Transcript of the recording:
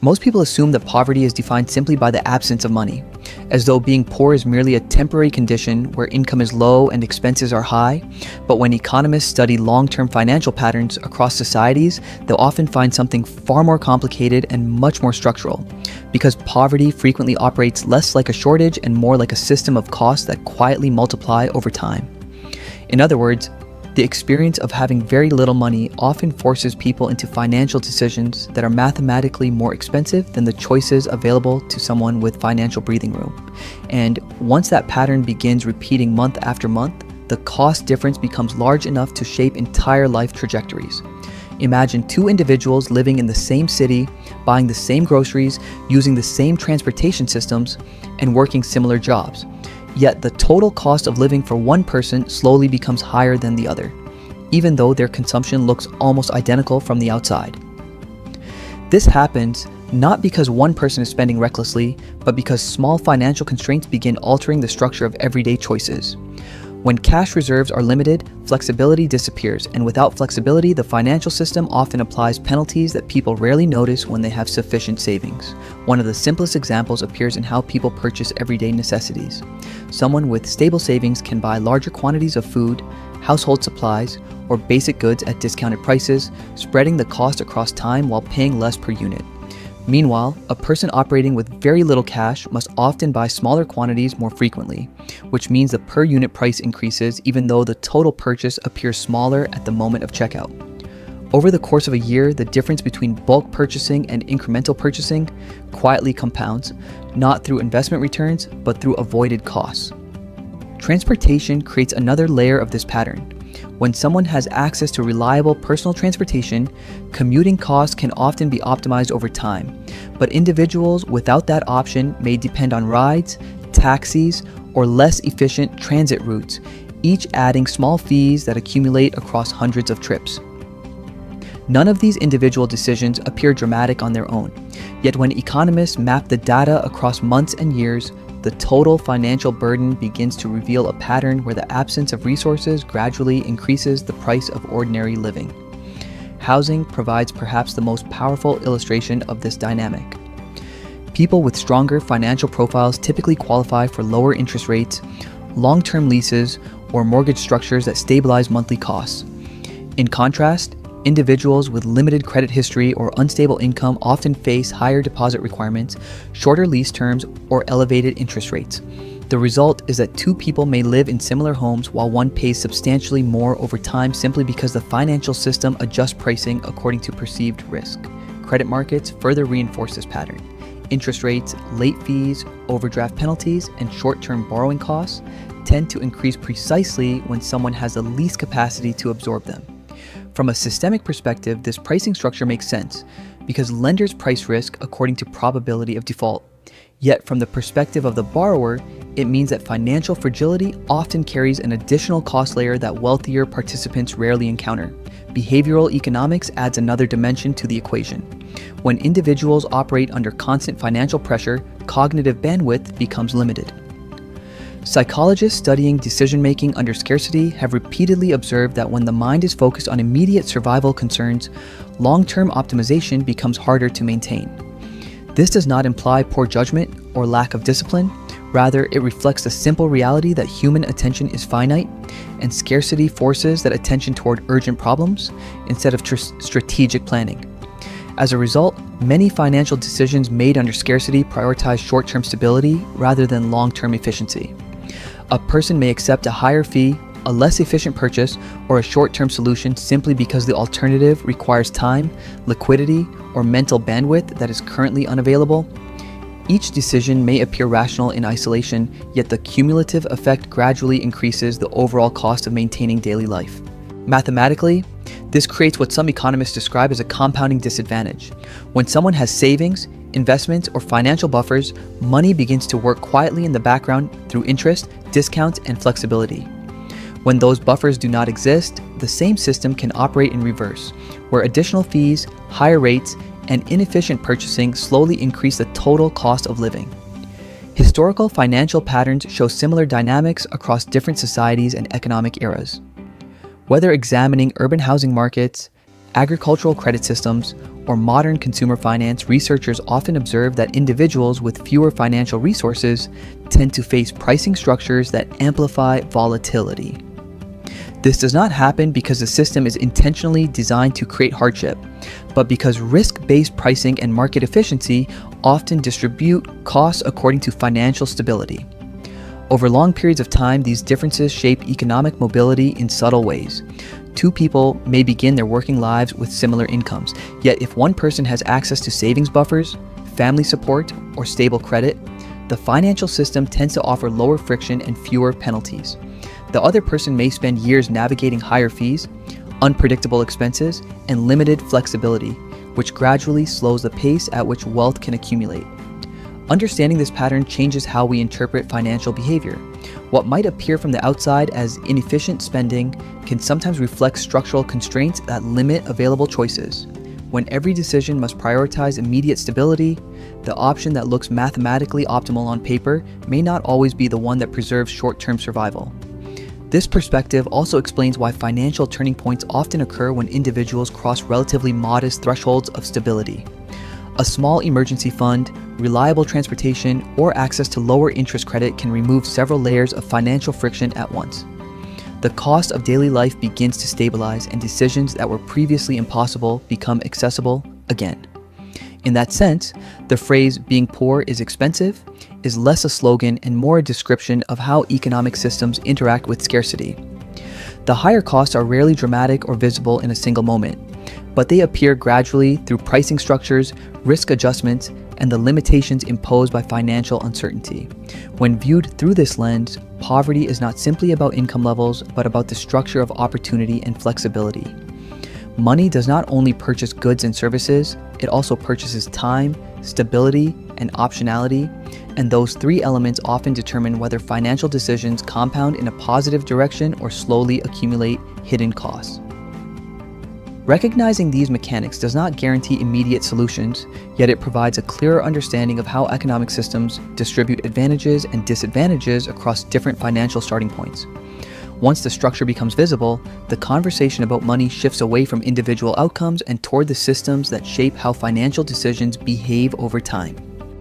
Most people assume that poverty is defined simply by the absence of money, as though being poor is merely a temporary condition where income is low and expenses are high. But when economists study long-term financial patterns across societies, they'll often find something far more complicated and much more structural, because poverty frequently operates less like a shortage and more like a system of costs that quietly multiply over time. In other words, the experience of having very little money often forces people into financial decisions that are mathematically more expensive than the choices available to someone with financial breathing room. And once that pattern begins repeating month after month, the cost difference becomes large enough to shape entire life trajectories. Imagine two individuals living in the same city, buying the same groceries, using the same transportation systems, and working similar jobs. Yet the total cost of living for one person slowly becomes higher than the other, even though their consumption looks almost identical from the outside. This happens not because one person is spending recklessly, but because small financial constraints begin altering the structure of everyday choices. When cash reserves are limited, flexibility disappears, and without flexibility, the financial system often applies penalties that people rarely notice when they have sufficient savings. One of the simplest examples appears in how people purchase everyday necessities. Someone with stable savings can buy larger quantities of food, household supplies, or basic goods at discounted prices, spreading the cost across time while paying less per unit. Meanwhile, a person operating with very little cash must often buy smaller quantities more frequently, which means the per unit price increases even though the total purchase appears smaller at the moment of checkout. Over the course of a year, the difference between bulk purchasing and incremental purchasing quietly compounds, not through investment returns, but through avoided costs. Transportation creates another layer of this pattern. When someone has access to reliable personal transportation, commuting costs can often be optimized over time. But individuals without that option may depend on rides, taxis, or less efficient transit routes, each adding small fees that accumulate across hundreds of trips. None of these individual decisions appear dramatic on their own. Yet when economists map the data across months and years, the total financial burden begins to reveal a pattern where the absence of resources gradually increases the price of ordinary living. Housing provides perhaps the most powerful illustration of this dynamic. People with stronger financial profiles typically qualify for lower interest rates, long-term leases, or mortgage structures that stabilize monthly costs. In contrast, individuals with limited credit history or unstable income often face higher deposit requirements, shorter lease terms, or elevated interest rates. The result is that two people may live in similar homes while one pays substantially more over time simply because the financial system adjusts pricing according to perceived risk. Credit markets further reinforce this pattern. Interest rates, late fees, overdraft penalties, and short-term borrowing costs tend to increase precisely when someone has the least capacity to absorb them. From a systemic perspective, this pricing structure makes sense because lenders price risk according to probability of default. Yet from the perspective of the borrower, it means that financial fragility often carries an additional cost layer that wealthier participants rarely encounter. Behavioral economics adds another dimension to the equation. When individuals operate under constant financial pressure, cognitive bandwidth becomes limited. Psychologists studying decision-making under scarcity have repeatedly observed that when the mind is focused on immediate survival concerns, long-term optimization becomes harder to maintain. This does not imply poor judgment or lack of discipline. Rather, it reflects the simple reality that human attention is finite, and scarcity forces that attention toward urgent problems instead of strategic planning. As a result, many financial decisions made under scarcity prioritize short-term stability rather than long-term efficiency. A person may accept a higher fee, a less efficient purchase, or a short-term solution simply because the alternative requires time, liquidity, or mental bandwidth that is currently unavailable. Each decision may appear rational in isolation, yet the cumulative effect gradually increases the overall cost of maintaining daily life. Mathematically, this creates what some economists describe as a compounding disadvantage. When someone has savings, investments, or financial buffers, money begins to work quietly in the background through interest, discounts, and flexibility. When those buffers do not exist, the same system can operate in reverse, where additional fees, higher rates, and inefficient purchasing slowly increase the total cost of living. Historical financial patterns show similar dynamics across different societies and economic eras. Whether examining urban housing markets, agricultural credit systems, or modern consumer finance, researchers often observe that individuals with fewer financial resources tend to face pricing structures that amplify volatility. This does not happen because the system is intentionally designed to create hardship, but because risk-based pricing and market efficiency often distribute costs according to financial stability. Over long periods of time, these differences shape economic mobility in subtle ways. Two people may begin their working lives with similar incomes, yet if one person has access to savings buffers, family support, or stable credit, the financial system tends to offer lower friction and fewer penalties. The other person may spend years navigating higher fees, unpredictable expenses, and limited flexibility, which gradually slows the pace at which wealth can accumulate. Understanding this pattern changes how we interpret financial behavior. What might appear from the outside as inefficient spending can sometimes reflect structural constraints that limit available choices. When every decision must prioritize immediate stability, the option that looks mathematically optimal on paper may not always be the one that preserves short-term survival. This perspective also explains why financial turning points often occur when individuals cross relatively modest thresholds of stability. A small emergency fund, reliable transportation, or access to lower interest credit can remove several layers of financial friction at once. The cost of daily life begins to stabilize, and decisions that were previously impossible become accessible again. In that sense, the phrase "being poor is expensive" is less a slogan and more a description of how economic systems interact with scarcity. The higher costs are rarely dramatic or visible in a single moment, but they appear gradually through pricing structures, risk adjustments, and the limitations imposed by financial uncertainty. When viewed through this lens, poverty is not simply about income levels, but about the structure of opportunity and flexibility. Money does not only purchase goods and services, it also purchases time, stability, and optionality, and those three elements often determine whether financial decisions compound in a positive direction or slowly accumulate hidden costs. Recognizing these mechanics does not guarantee immediate solutions, yet it provides a clearer understanding of how economic systems distribute advantages and disadvantages across different financial starting points. Once the structure becomes visible, the conversation about money shifts away from individual outcomes and toward the systems that shape how financial decisions behave over time.